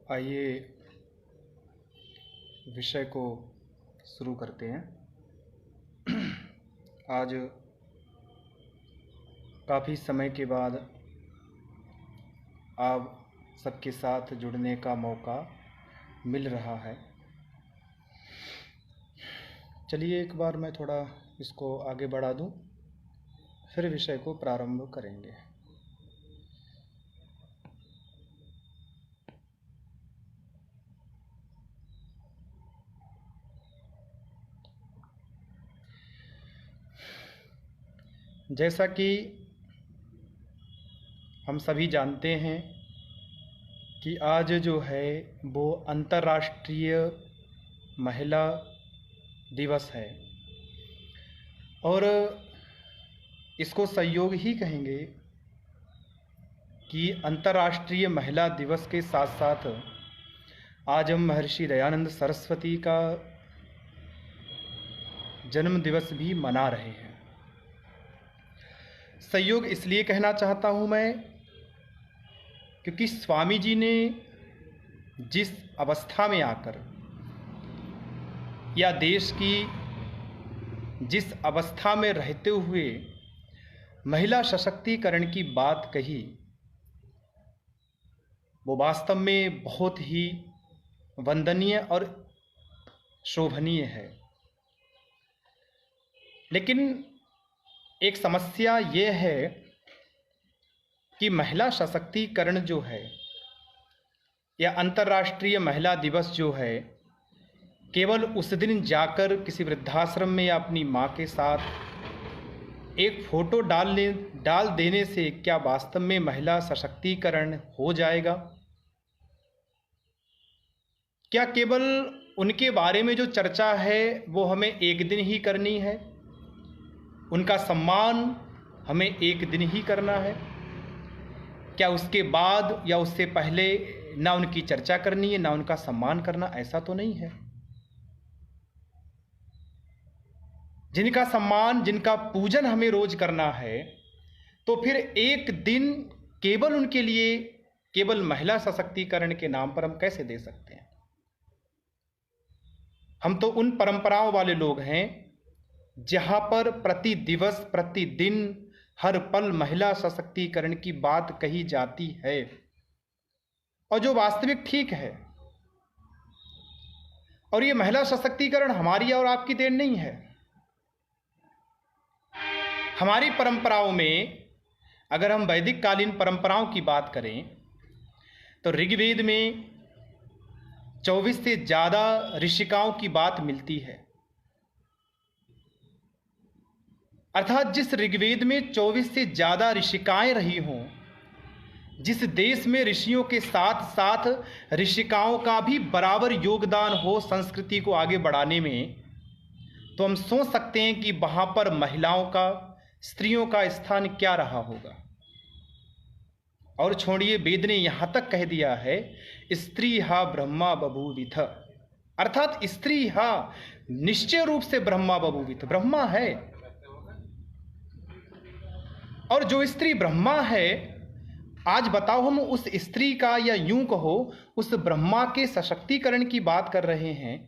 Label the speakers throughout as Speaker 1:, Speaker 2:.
Speaker 1: आइए विषय को शुरू करते हैं। आज काफ़ी समय के बाद आप सबके साथ जुड़ने का मौका मिल रहा है। चलिए एक बार मैं थोड़ा इसको आगे बढ़ा दूं, फिर विषय को प्रारंभ करेंगे। जैसा कि हम सभी जानते हैं कि आज जो है वो अंतर्राष्ट्रीय महिला दिवस है और इसको संयोग ही कहेंगे कि अंतर्राष्ट्रीय महिला दिवस के साथ साथ आज हम महर्षि दयानंद सरस्वती का जन्म दिवस भी मना रहे हैं। संयोग इसलिए कहना चाहता हूँ मैं क्योंकि स्वामी जी ने जिस अवस्था में आकर या देश की जिस अवस्था में रहते हुए महिला सशक्तिकरण की बात कही, वो वास्तव में बहुत ही वंदनीय और शोभनीय है। लेकिन एक समस्या ये है कि महिला सशक्तिकरण जो है या अंतर्राष्ट्रीय महिला दिवस जो है, केवल उस दिन जाकर किसी वृद्धाश्रम में या अपनी माँ के साथ एक फोटो डाल देने से क्या वास्तव में महिला सशक्तिकरण हो जाएगा? क्या केवल उनके बारे में जो चर्चा है वो हमें एक दिन ही करनी है? उनका सम्मान हमें एक दिन ही करना है? क्या उसके बाद या उससे पहले ना उनकी चर्चा करनी है ना उनका सम्मान करना? ऐसा तो नहीं है। जिनका सम्मान, जिनका पूजन हमें रोज करना है, तो फिर एक दिन केवल उनके लिए, केवल महिला सशक्तिकरण के नाम पर हम कैसे दे सकते हैं? हम तो उन परंपराओं वाले लोग हैं जहां पर प्रति दिवस, प्रतिदिन, हर पल महिला सशक्तिकरण की बात कही जाती है और जो वास्तविक ठीक है। और ये महिला सशक्तिकरण हमारी और आपकी देन नहीं है। हमारी परंपराओं में अगर हम वैदिक कालीन परंपराओं की बात करें तो ऋग्वेद में 24 से ज़्यादा ऋषिकाओं की बात मिलती है। अर्थात जिस ऋग्वेद में 24 से ज़्यादा ऋषिकाएं रही हों, जिस देश में ऋषियों के साथ साथ ऋषिकाओं का भी बराबर योगदान हो संस्कृति को आगे बढ़ाने में, तो हम सोच सकते हैं कि वहाँ पर महिलाओं का, स्त्रियों का स्थान क्या रहा होगा। और छोड़िए, वेद ने यहाँ तक कह दिया है, स्त्री हा ब्रह्मा बभूविथ, अर्थात स्त्री हा निश्चय रूप से ब्रह्मा बभूविथ, ब्रह्मा है। और जो स्त्री ब्रह्मा है, आज बताओ हम उस स्त्री का, या यूं कहो उस ब्रह्मा के सशक्तिकरण की बात कर रहे हैं,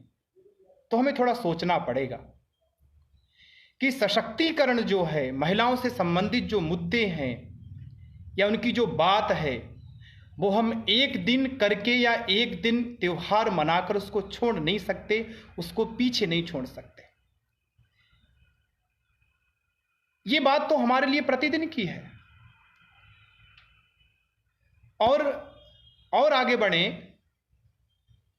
Speaker 1: तो हमें थोड़ा सोचना पड़ेगा कि सशक्तिकरण जो है, महिलाओं से संबंधित जो मुद्दे हैं या उनकी जो बात है, वो हम एक दिन करके या एक दिन त्योहार मनाकर उसको छोड़ नहीं सकते, उसको पीछे नहीं छोड़ सकते। ये बात तो हमारे लिए प्रतिदिन की है। और आगे बढ़े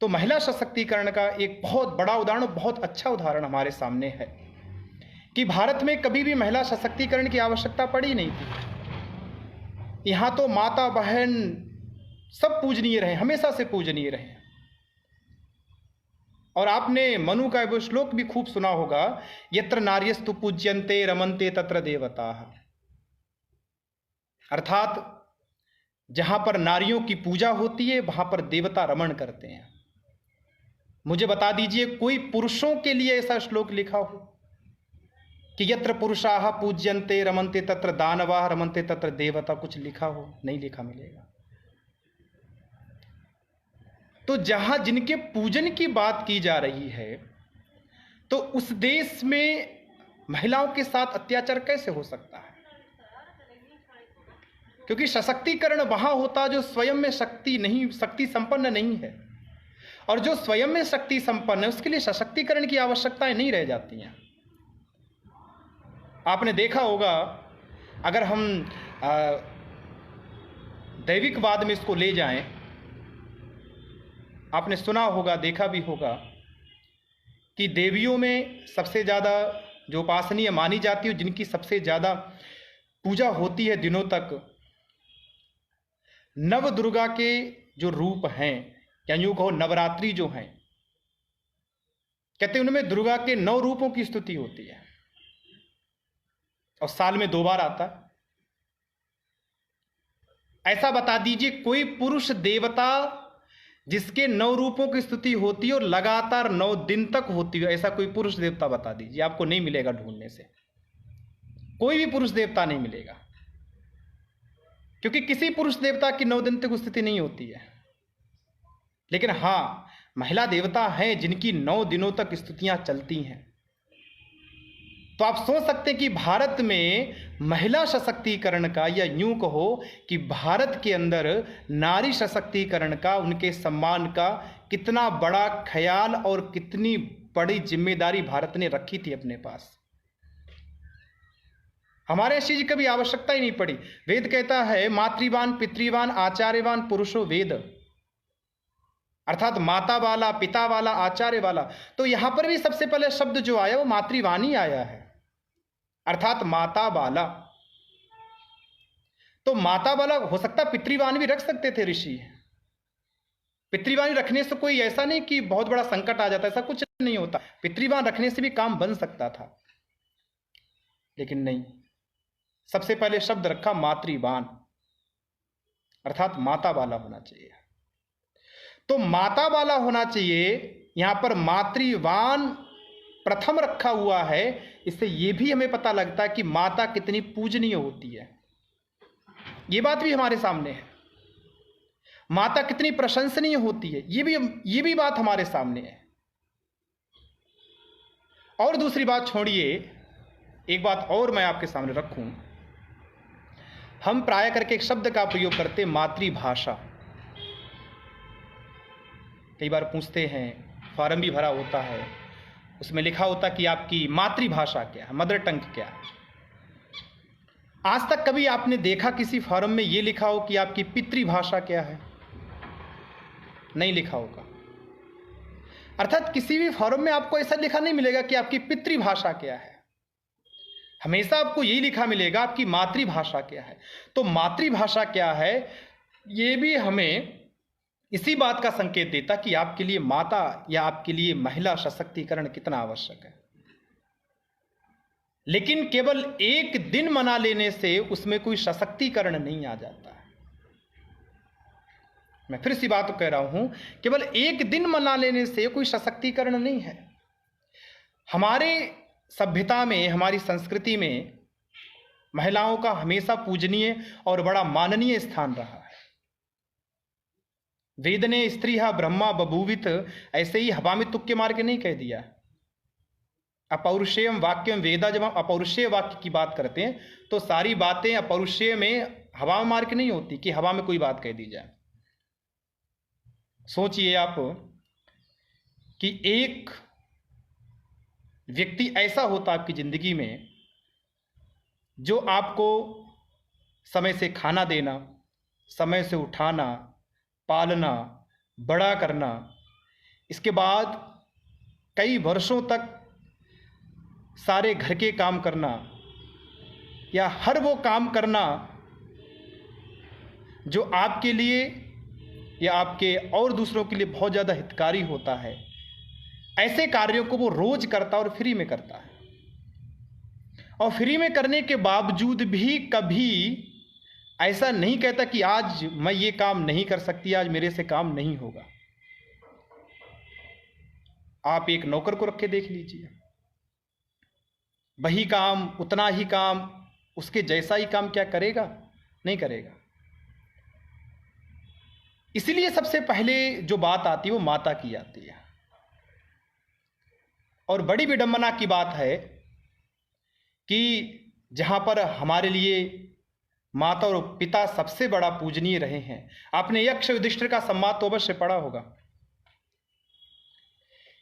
Speaker 1: तो महिला सशक्तिकरण का एक बहुत बड़ा उदाहरण, बहुत अच्छा उदाहरण हमारे सामने है कि भारत में कभी भी महिला सशक्तिकरण की आवश्यकता पड़ी नहीं थी। यहाँ तो माता बहन सब पूजनीय रहे, हमेशा से पूजनीय रहे। और आपने मनु का वो श्लोक भी खूब सुना होगा, यत्र नार्यस्तु पूज्यन्ते रमन्ते तत्र देवताः। अर्थात जहां पर नारियों की पूजा होती है वहां पर देवता रमण करते हैं। मुझे बता दीजिए कोई पुरुषों के लिए ऐसा श्लोक लिखा हो कि यत्र पुरुषाः पूज्यन्ते रमन्ते तत्र दानवाः रमन्ते तत्र देवता, कुछ लिखा हो? नहीं लिखा मिलेगा। तो जहां जिनके पूजन की बात की जा रही है, तो उस देश में महिलाओं के साथ अत्याचार कैसे हो सकता है? क्योंकि सशक्तिकरण वहां होता जो स्वयं में शक्ति संपन्न नहीं है, और जो स्वयं में शक्ति संपन्न है उसके लिए सशक्तिकरण की आवश्यकताएं नहीं रह जाती हैं। आपने देखा होगा, अगर हम दैविकवाद में इसको ले जाएं, आपने सुना होगा, देखा भी होगा कि देवियों में सबसे ज़्यादा जो उपासनीय मानी जाती है, जिनकी सबसे ज़्यादा पूजा होती है दिनों तक, नव दुर्गा के जो रूप हैं, या यूँ कहो नवरात्रि जो हैं, कहते हैं उनमें दुर्गा के 9 रूपों की स्तुति होती है और साल में 2 बार आता है। ऐसा बता दीजिए कोई पुरुष देवता जिसके 9 रूपों की स्तुति होती है और लगातार 9 दिन तक होती है, ऐसा कोई पुरुष देवता बता दीजिए। आपको नहीं मिलेगा, ढूंढने से कोई भी पुरुष देवता नहीं मिलेगा, क्योंकि किसी पुरुष देवता की 9 दिन तक स्तुति नहीं होती है। लेकिन हाँ, महिला देवता हैं जिनकी 9 दिनों तक स्तुतियां चलती हैं। तो आप सोच सकते हैं कि भारत में महिला सशक्तिकरण का, या यूं कहो कि भारत के अंदर नारी सशक्तिकरण का, उनके सम्मान का कितना बड़ा ख्याल और कितनी बड़ी जिम्मेदारी भारत ने रखी थी अपने पास। हमारे इस चीज की कभी आवश्यकता ही नहीं पड़ी। वेद कहता है मातृवान पितृवान आचार्यवान पुरुषो वेद, अर्थात माता वाला, पिता वाला, आचार्य वाला। तो यहां पर भी सबसे पहले शब्द जो आया वो मातृवाणी आया है, अर्थात माता वाला। तो माता वाला हो सकता, पितृवान भी रख सकते थे ऋषि। पितृवाणी रखने से कोई ऐसा नहीं कि बहुत बड़ा संकट आ जाता, ऐसा कुछ नहीं होता। पितृवान रखने से भी काम बन सकता था, लेकिन नहीं, सबसे पहले शब्द रखा मातृवान, अर्थात माता वाला होना चाहिए। तो माता वाला होना चाहिए, यहां पर मातृवान प्रथम रखा हुआ है। इससे यह भी हमें पता लगता है कि माता कितनी पूजनीय होती है, यह बात भी हमारे सामने है। माता कितनी प्रशंसनीय होती है, यह भी बात हमारे सामने है। और दूसरी बात छोड़िए, एक बात और मैं आपके सामने रखूं। हम प्राय करके एक शब्द का प्रयोग करते, मातृभाषा। कई बार पूछते हैं, फॉर्म भी भरा होता है, उसमें लिखा होता कि आपकी मातृभाषा क्या है, मदर टंग क्या है। आज तक कभी आपने देखा किसी फॉर्म में यह लिखा हो कि आपकी पितृभाषा क्या है? नहीं लिखा होगा। अर्थात किसी भी फॉर्म में आपको ऐसा लिखा नहीं मिलेगा कि आपकी पितृभाषा क्या है। हमेशा आपको यही लिखा मिलेगा आपकी मातृभाषा क्या है। तो मातृभाषा क्या है, यह भी हमें इसी बात का संकेत देता कि आपके लिए माता या आपके लिए महिला सशक्तिकरण कितना आवश्यक है। लेकिन केवल एक दिन मना लेने से उसमें कोई सशक्तिकरण नहीं आ जाता है। मैं फिर इसी बात को कह रहा हूं, केवल एक दिन मना लेने से कोई सशक्तिकरण नहीं है। हमारे सभ्यता में, हमारी संस्कृति में महिलाओं का हमेशा पूजनीय और बड़ा माननीय स्थान रहा है। वेद ने स्त्री ब्रह्मा बभूवित ऐसे ही हवा में तुक्के मार के नहीं कह दिया। अपौरुषेयम वाक्यम वेदा, जब हम अपौरुषेय वाक्य की बात करते हैं तो सारी बातें अपौरुषेय में हवा में मार के नहीं होती कि हवा में कोई बात कह दी जाए। सोचिए आप कि एक व्यक्ति ऐसा होता आपकी जिंदगी में जो आपको समय से खाना देना, समय से उठाना, पालना, बड़ा करना, इसके बाद कई वर्षों तक सारे घर के काम करना, या हर वो काम करना जो आपके लिए या आपके और दूसरों के लिए बहुत ज़्यादा हितकारी होता है। ऐसे कार्यों को वो रोज करता और फ्री में करता है, और फ्री में करने के बावजूद भी कभी ऐसा नहीं कहता कि आज मैं ये काम नहीं कर सकती, आज मेरे से काम नहीं होगा। आप एक नौकर को रख के देख लीजिए, वही काम, उतना ही काम, उसके जैसा ही काम क्या करेगा? नहीं करेगा। इसलिए सबसे पहले जो बात आती है वो माता की आती है। और बड़ी विडंबना की बात है कि जहां पर हमारे लिए माता और पिता सबसे बड़ा पूजनीय रहे हैं। आपने यक्ष युधिष्ठिर का संवाद तो अवश्य पढ़ा होगा।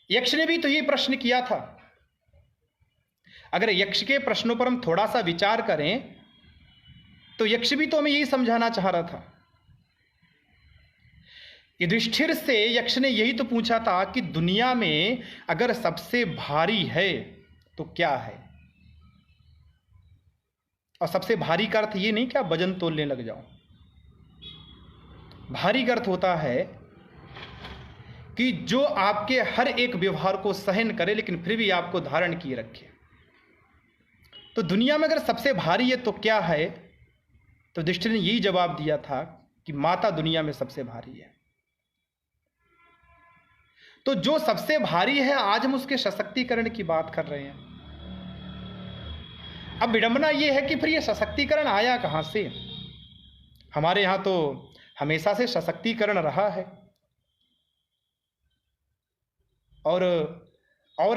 Speaker 1: यक्ष ने भी तो ये प्रश्न किया था। अगर यक्ष के प्रश्नों पर हम थोड़ा सा विचार करें तो यक्ष भी तो हमें यही समझाना चाह रहा था। युधिष्ठिर से यक्ष ने यही तो पूछा था कि दुनिया में अगर सबसे भारी है तो क्या है। और सबसे भारी का अर्थ ये नहीं कि आप वजन तोलने लग जाओ। भारी का अर्थ होता है कि जो आपके हर एक व्यवहार को सहन करे लेकिन फिर भी आपको धारण किए रखे। तो दुनिया में अगर सबसे भारी है तो क्या है, तो युधिष्ठिर ने यही जवाब दिया था कि माता दुनिया में सबसे भारी है। तो जो सबसे भारी है, आज हम उसके सशक्तिकरण की बात कर रहे हैं। अब विडंबना यह है कि फिर यह सशक्तिकरण आया कहां से। हमारे यहां तो हमेशा से सशक्तिकरण रहा है। और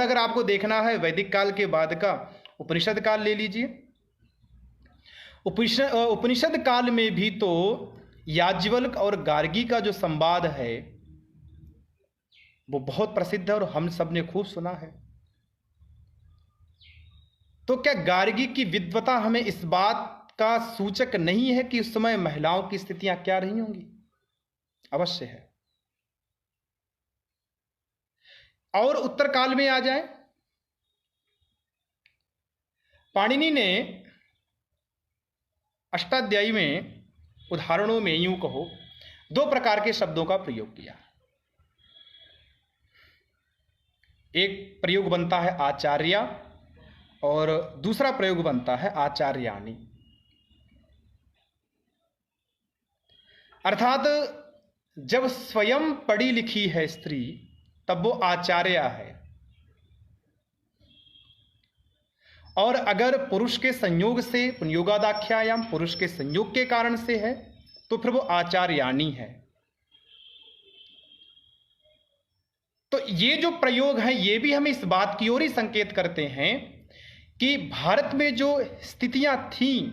Speaker 1: अगर आपको देखना है वैदिक काल के बाद का उपनिषद काल ले लीजिए। उपनिषद काल में भी तो याज्ञवल्क्य और गार्गी का जो संवाद है वो बहुत प्रसिद्ध है और हम सब ने खूब सुना है। तो क्या गार्गी की विद्वता हमें इस बात का सूचक नहीं है कि उस समय महिलाओं की स्थितियां क्या रही होंगी? अवश्य है। और उत्तर काल में आ जाए, पाणिनि ने अष्टाध्यायी में उदाहरणों में यूं कहो 2 प्रकार के शब्दों का प्रयोग किया। एक प्रयोग बनता है आचार्या और दूसरा प्रयोग बनता है आचार्याणी। अर्थात जब स्वयं पढ़ी लिखी है स्त्री तब वो आचार्या है, और अगर पुरुष के संयोग से, पुंयोगादाख्यायाम, पुरुष के संयोग के कारण से है तो फिर वो आचार्याणी है। तो ये जो प्रयोग है ये भी हमें इस बात की ओर ही संकेत करते हैं कि भारत में जो स्थितियां थीं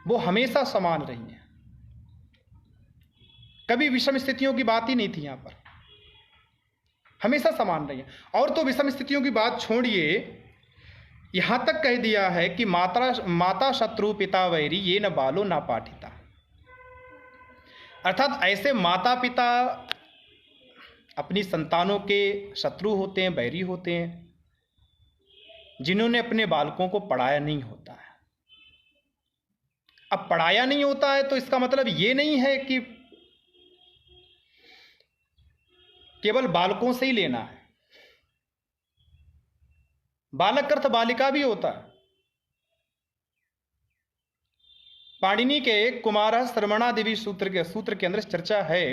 Speaker 1: वो हमेशा समान रही हैं। कभी विषम स्थितियों की बात ही नहीं थी, यहां पर हमेशा समान रही है। और तो विषम स्थितियों की बात छोड़िए, यहां तक कह दिया है कि माता शत्रु पिता वैरी ये न बालो ना पाठिता। अर्थात ऐसे माता पिता अपनी संतानों के शत्रु होते हैं, वैरी होते हैं, जिन्होंने अपने बालकों को पढ़ाया नहीं होता है। अब पढ़ाया नहीं होता है तो इसका मतलब ये नहीं है कि केवल बालकों से ही लेना है। बालक अर्थ बालिका भी होता है। पाणिनि के कुमार श्रवणादिवि सूत्र के अंदर चर्चा है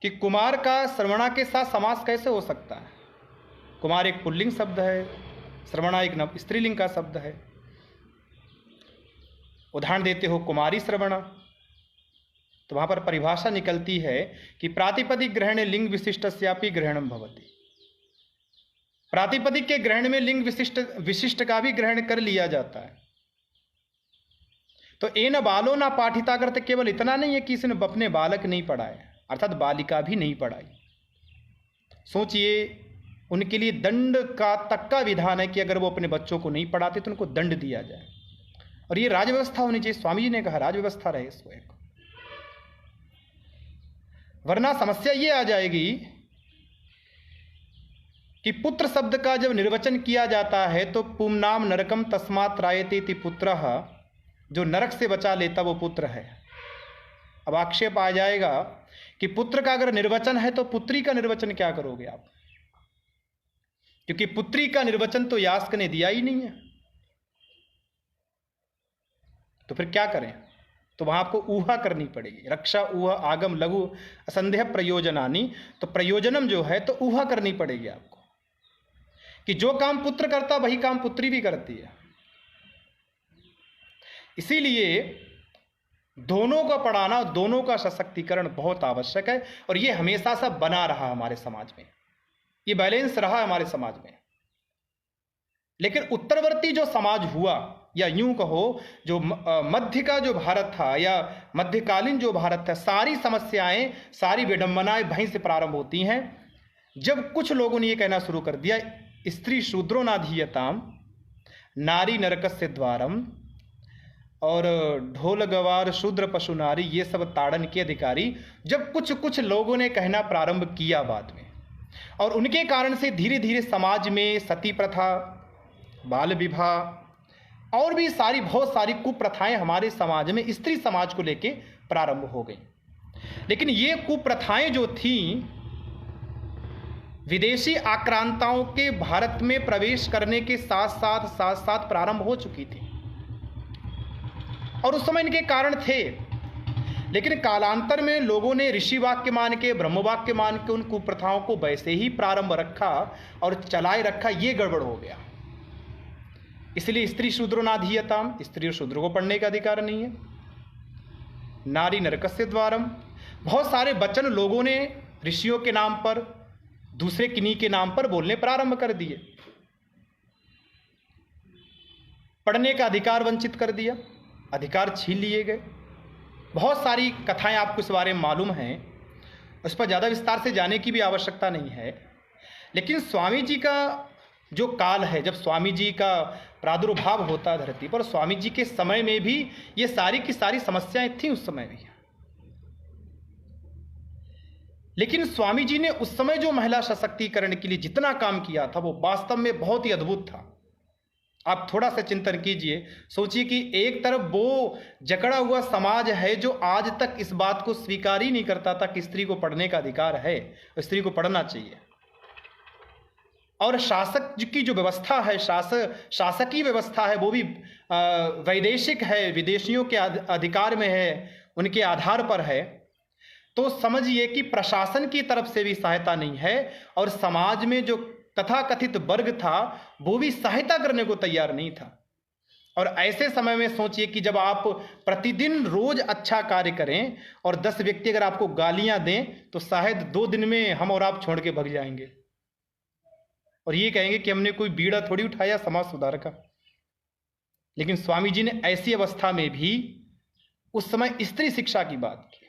Speaker 1: कि कुमार का श्रवणा के साथ समास कैसे हो सकता है। कुमार एक पुल्लिंग शब्द है, श्रवणा एक स्त्रीलिंग का शब्द है। उदाहरण देते हो कुमारी श्रवणा, तो वहां पर परिभाषा निकलती है कि प्रातिपदिक ग्रहण लिंग विशिष्टस्यापि ग्रहणम भवति। प्रातिपदिक के ग्रहण में लिंग विशिष्ट का भी ग्रहण कर लिया जाता है। तो ए न बालो ना पाठिता करते केवल इतना नहीं है कि इसने अपने बालक नहीं पढ़ाए, अर्थात बालिका भी नहीं पढ़ाई। सोचिए, उनके लिए दंड का तक का विधान है कि अगर वो अपने बच्चों को नहीं पढ़ाते तो उनको दंड दिया जाए। और ये राजव्यवस्था होनी चाहिए। स्वामी जी ने कहा राजव्यवस्था रहे इसको एक, वरना समस्या ये आ जाएगी कि पुत्र शब्द का जब निर्वचन किया जाता है तो पुंनाम नरकम तस्मात् त्रायते इति पुत्रः, जो नरक से बचा लेता वो पुत्र है। अब आक्षेप आ जाएगा कि पुत्र का अगर निर्वचन है तो पुत्री का निर्वचन क्या करोगे आप, क्योंकि पुत्री का निर्वचन तो यास्क ने दिया ही नहीं है। तो फिर क्या करें? तो वहां आपको ऊहा करनी पड़ेगी। रक्षा ऊहा आगम लघु असंदेह प्रयोजनानी, तो प्रयोजनम जो है तो ऊहा करनी पड़ेगी आपको कि जो काम पुत्र करता वही काम पुत्री भी करती है। इसीलिए दोनों का पढ़ाना, दोनों का सशक्तिकरण बहुत आवश्यक है, और ये हमेशा से बना रहा हमारे समाज में, ये बैलेंस रहा हमारे समाज में। लेकिन उत्तरवर्ती जो समाज हुआ, या यूं कहो जो मध्य का जो भारत था, या मध्यकालीन जो भारत था, सारी समस्याएं, सारी विडंबनाएं वहीं से प्रारंभ होती हैं, जब कुछ लोगों ने ये कहना शुरू कर दिया, स्त्री शूद्रो नाधीयताम, नारी नरकस्य द्वारम, और ढोल गवार शूद्र पशु नारी, ये सब ताड़न के अधिकारी, जब कुछ कुछ लोगों ने कहना प्रारंभ किया बाद में, और उनके कारण से धीरे धीरे समाज में सती प्रथा, बाल विवाह और भी सारी बहुत सारी कुप्रथाएं हमारे समाज में, स्त्री समाज को लेके प्रारंभ हो गई। लेकिन ये कुप्रथाएं जो थीं, विदेशी आक्रांताओं के भारत में प्रवेश करने के साथ साथ प्रारंभ हो चुकी थी, और उस समय इनके कारण थे। लेकिन कालांतर में लोगों ने ऋषि वाक्य मान के, ब्रह्म वाक्य मान के उन कुप्रथाओं को वैसे ही प्रारंभ रखा और चलाए रखा, ये गड़बड़ हो गया। इसलिए स्त्री शूद्रो नाधीयताम, स्त्री और शूद्र को पढ़ने का अधिकार नहीं है। नारी नरकस्य द्वारम, बहुत सारे वचन लोगों ने ऋषियों के नाम पर, दूसरे किन्हीं के नाम पर बोलने प्रारंभ कर दिए, पढ़ने का अधिकार वंचित कर दिया, अधिकार छीन लिए गए। बहुत सारी कथाएं आपको इस बारे में मालूम हैं, उस पर ज़्यादा विस्तार से जाने की भी आवश्यकता नहीं है। लेकिन स्वामी जी का जो काल है, जब स्वामी जी का प्रादुर्भाव होता है धरती पर, स्वामी जी के समय में भी ये सारी की सारी समस्याएं थी उस समय भी। लेकिन स्वामी जी ने उस समय जो महिला सशक्तिकरण के लिए जितना काम किया था, वो वास्तव में बहुत ही अद्भुत था। आप थोड़ा सा चिंतन कीजिए, सोचिए कि एक तरफ वो जकड़ा हुआ समाज है जो आज तक इस बात को स्वीकार ही नहीं करता था कि स्त्री को पढ़ने का अधिकार है, स्त्री को पढ़ना चाहिए, और शासक की जो व्यवस्था है, शासकीय व्यवस्था है, वो भी वैदेशिक है, विदेशियों के अधिकार में है, उनके आधार पर है। तो समझिए कि प्रशासन की तरफ से भी सहायता नहीं है, और समाज में जो तथाकथित वर्ग था वो भी सहायता करने को तैयार नहीं था। और ऐसे समय में सोचिए कि जब आप प्रतिदिन रोज अच्छा कार्य करें और 10 व्यक्ति अगर आपको गालियां दें, तो शायद 2 दिन में हम और आप छोड़ के भाग जाएंगे, और ये कहेंगे कि हमने कोई बीड़ा थोड़ी उठाया समाज सुधार का। लेकिन स्वामी जी ने ऐसी अवस्था में भी उस समय स्त्री शिक्षा की बात की।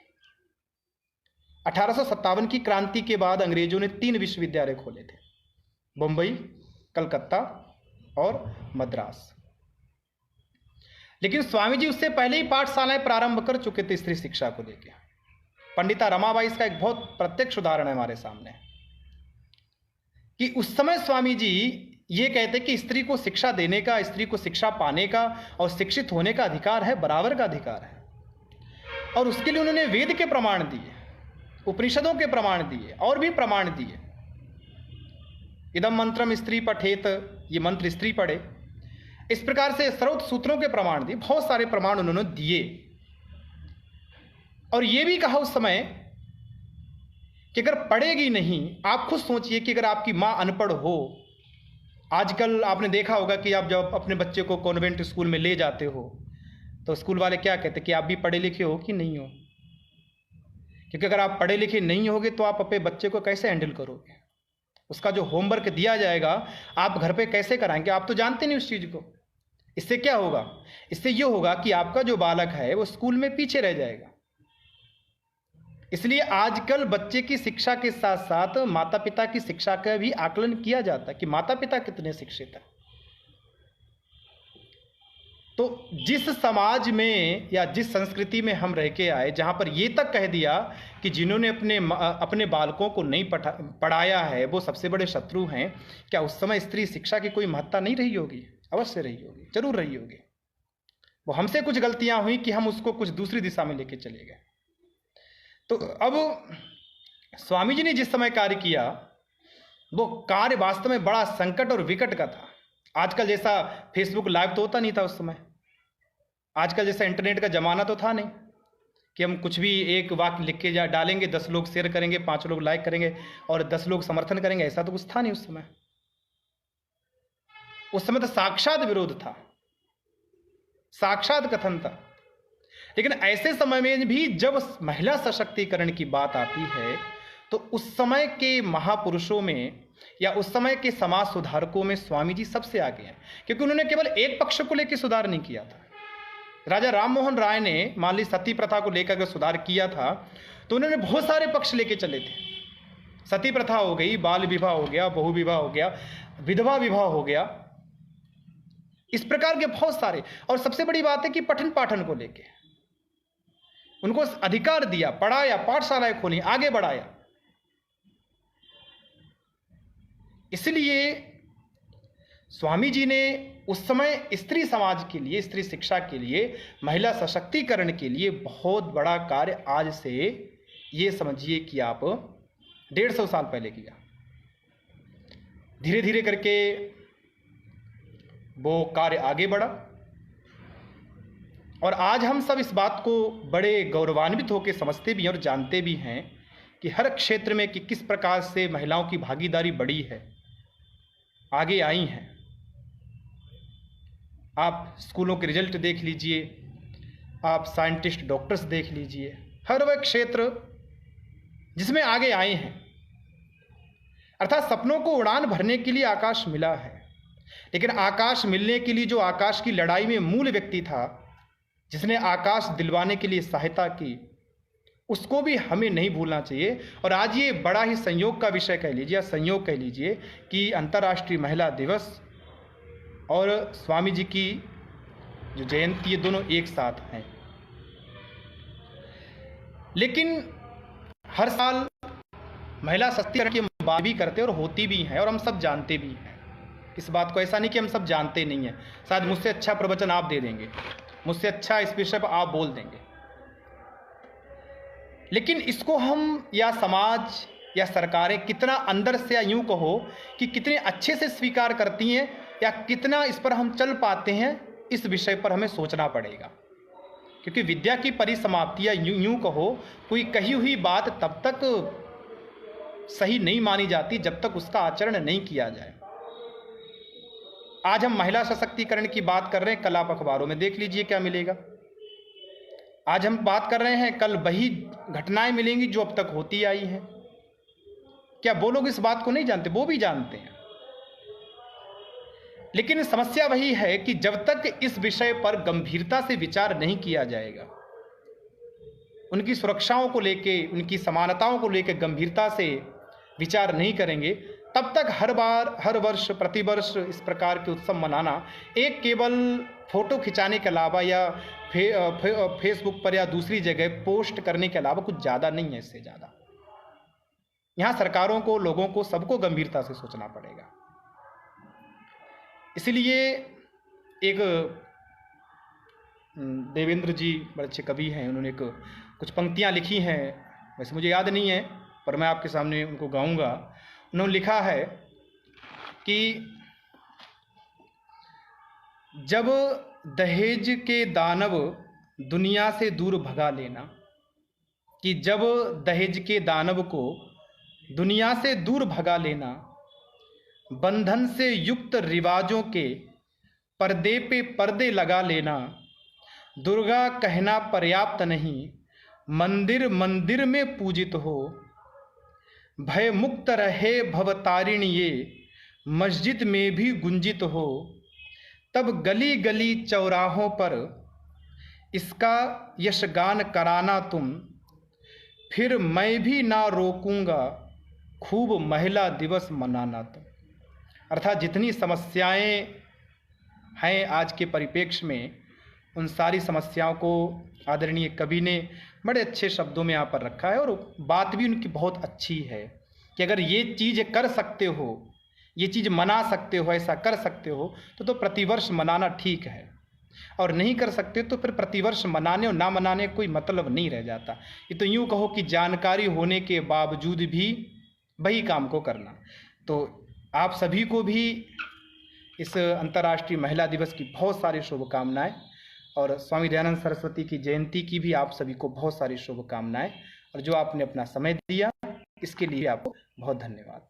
Speaker 1: 1857 की क्रांति के बाद अंग्रेजों ने 3 विश्वविद्यालय खोले थे, बम्बई, कलकत्ता और मद्रास। लेकिन स्वामी जी उससे पहले ही पाठशालाएं प्रारंभ कर चुके थे स्त्री शिक्षा को लेकर। पंडिता रमाबाई इसका एक बहुत प्रत्यक्ष उदाहरण है हमारे सामने, कि उस समय स्वामी जी ये कहते कि स्त्री को शिक्षा देने का, स्त्री को शिक्षा पाने का और शिक्षित होने का अधिकार है, बराबर का अधिकार है। और उसके लिए उन्होंने वेद के प्रमाण दिए, उपनिषदों के प्रमाण दिए, और भी प्रमाण दिए। इदम मंत्रम स्त्री पठेत, ये मंत्र स्त्री पढ़े, इस प्रकार से स्रोत सूत्रों के प्रमाण दिए, बहुत सारे प्रमाण उन्होंने दिए। और ये भी कहा उस समय कि अगर पढ़ेगी नहीं, आप खुद सोचिए कि अगर आपकी माँ अनपढ़ हो, आजकल आपने देखा होगा कि आप जब अपने बच्चे को कॉन्वेंट स्कूल में ले जाते हो तो स्कूल वाले क्या कहते हैं कि आप भी पढ़े लिखे हो कि नहीं हो, क्योंकि अगर आप पढ़े लिखे नहीं होगे तो आप अपने बच्चे को कैसे हैंडल करोगे, उसका जो होमवर्क दिया जाएगा आप घर पे कैसे कराएंगे, आप तो जानते नहीं उस चीज़ को। इससे क्या होगा, इससे ये होगा कि आपका जो बालक है वो स्कूल में पीछे रह जाएगा। इसलिए आजकल बच्चे की शिक्षा के साथ साथ माता पिता की शिक्षा का भी आकलन किया जाता है कि माता पिता कितने शिक्षित हैं। तो जिस समाज में या जिस संस्कृति में हम रह के आए, जहाँ पर ये तक कह दिया कि जिन्होंने अपने बालकों को नहीं पढ़ाया है वो सबसे बड़े शत्रु हैं, क्या उस समय स्त्री शिक्षा की कोई महत्ता नहीं रही होगी? अवश्य रही होगी, जरूर रही होगी। वो हमसे कुछ गलतियां हुई कि हम उसको कुछ दूसरी दिशा में लेके चले गए। तो अब स्वामी जी ने जिस समय कार्य किया वो कार्य वास्तव में बड़ा संकट और विकट का था। आजकल जैसा फेसबुक लाइव तो होता नहीं था उस समय, आजकल जैसा इंटरनेट का जमाना तो था नहीं कि हम कुछ भी एक वाक्य लिख के डालेंगे, 10 लोग शेयर करेंगे, 5 लोग लाइक करेंगे और 10 लोग समर्थन करेंगे, ऐसा तो कुछ था नहीं उस समय। उस समय तो साक्षात विरोध था, साक्षात कथन था। लेकिन ऐसे समय में भी जब महिला सशक्तिकरण की बात आती है तो उस समय के महापुरुषों में या उस समय के समाज सुधारकों में स्वामी जी सबसे आगे हैं, क्योंकि उन्होंने केवल एक पक्ष को लेकर सुधार नहीं किया था। राजा राम मोहन राय ने मान ली सती प्रथा को लेकर अगर सुधार किया था तो उन्होंने बहुत सारे पक्ष लेके चले थे। सती प्रथा हो गई, बाल विवाह हो गया, बहु विवाह हो गया, विधवा विवाह हो गया, इस प्रकार के बहुत सारे। और सबसे बड़ी बात है कि पठन पाठन को लेके उनको अधिकार दिया, पढ़ाया, पाठशालाएं खोली, आगे बढ़ाया। इसलिए स्वामी जी ने उस समय स्त्री समाज के लिए, स्त्री शिक्षा के लिए, महिला सशक्तिकरण के लिए बहुत बड़ा कार्य आज से ये समझिए कि आप 150 साल पहले किया। धीरे धीरे करके वो कार्य आगे बढ़ा और आज हम सब इस बात को बड़े गौरवान्वित होकर समझते भी हैं और जानते भी हैं कि हर क्षेत्र में कि किस प्रकार से महिलाओं की भागीदारी बढ़ी है, आगे आई हैं। आप स्कूलों के रिजल्ट देख लीजिए, आप साइंटिस्ट डॉक्टर्स देख लीजिए, हर वह क्षेत्र जिसमें आगे आए हैं। अर्थात सपनों को उड़ान भरने के लिए आकाश मिला है, लेकिन आकाश मिलने के लिए जो आकाश की लड़ाई में मूल व्यक्ति था, जिसने आकाश दिलवाने के लिए सहायता की, उसको भी हमें नहीं भूलना चाहिए। और आज ये बड़ा ही संयोग का विषय कह लीजिए या संयोग कह लीजिए कि अंतर्राष्ट्रीय महिला दिवस और स्वामी जी की जो जयंती, ये दोनों एक साथ हैं। लेकिन हर साल महिला सशक्तिकरण की बात भी करते हैं और होती भी हैं और हम सब जानते भी हैं इस बात को। ऐसा नहीं कि हम सब जानते नहीं हैं, शायद मुझसे अच्छा प्रवचन आप दे देंगे, मुझसे अच्छा इस विषय पर आप बोल देंगे, लेकिन इसको हम या समाज या सरकारें कितना अंदर से या यूं कहो कि कितने अच्छे से स्वीकार करती हैं या कितना इस पर हम चल पाते हैं, इस विषय पर हमें सोचना पड़ेगा। क्योंकि विद्या की परिसमाप्ति या यूं कहो कोई कही हुई बात तब तक सही नहीं मानी जाती जब तक उसका आचरण नहीं किया जाए। आज हम महिला सशक्तिकरण की बात कर रहे हैं, कल आप अखबारों में देख लीजिए क्या मिलेगा। आज हम बात कर रहे हैं, कल वही घटनाएं मिलेंगी जो अब तक होती आई हैं। क्या वो लोग इस बात को नहीं जानते? वो भी जानते हैं। लेकिन समस्या वही है कि जब तक इस विषय पर गंभीरता से विचार नहीं किया जाएगा, उनकी सुरक्षाओं को लेके, उनकी समानताओं को लेकर गंभीरता से विचार नहीं करेंगे, तब तक हर वर्ष प्रतिवर्ष इस प्रकार के उत्सव मनाना एक केवल फोटो खिंचाने के अलावा या फेसबुक पर या दूसरी जगह पोस्ट करने के अलावा कुछ ज़्यादा नहीं है। इससे ज़्यादा यहाँ सरकारों को, लोगों को, सबको गंभीरता से सोचना पड़ेगा। इसलिए एक देवेंद्र जी बड़े अच्छे कवि हैं, उन्होंने कुछ पंक्तियाँ लिखी हैं, वैसे मुझे याद नहीं है पर मैं आपके सामने उनको गाऊंगा। उन्होंने लिखा है कि जब दहेज के दानव दुनिया से दूर भगा लेना, कि जब दहेज के दानव को दुनिया से दूर भगा लेना, बंधन से युक्त रिवाजों के पर्दे पे पर्दे लगा लेना, दुर्गा कहना पर्याप्त नहीं, मंदिर मंदिर में पूजित हो, भय मुक्त रहे भवतारिणी ये, मस्जिद में भी गुंजित हो, तब गली गली चौराहों पर इसका यशगान कराना तुम, फिर मैं भी ना रोकूंगा खूब महिला दिवस मनाना तुम। अर्थात जितनी समस्याएं हैं आज के परिप्रेक्ष्य में, उन सारी समस्याओं को आदरणीय कवि ने बड़े अच्छे शब्दों में यहाँ पर रखा है और बात भी उनकी बहुत अच्छी है कि अगर ये चीज़ कर सकते हो, ये चीज़ मना सकते हो, ऐसा कर सकते हो तो प्रतिवर्ष मनाना ठीक है, और नहीं कर सकते तो फिर प्रतिवर्ष मनाने और ना मनाने कोई मतलब नहीं रह जाता। ये तो यूँ कहो कि जानकारी होने के बावजूद भी वही काम को करना। तो आप सभी को भी इस अंतर्राष्ट्रीय महिला दिवस की बहुत सारी शुभकामनाएं और स्वामी दयानंद सरस्वती की जयंती की भी आप सभी को बहुत सारी शुभकामनाएं, और जो आपने अपना समय दिया इसके लिए आपको बहुत धन्यवाद।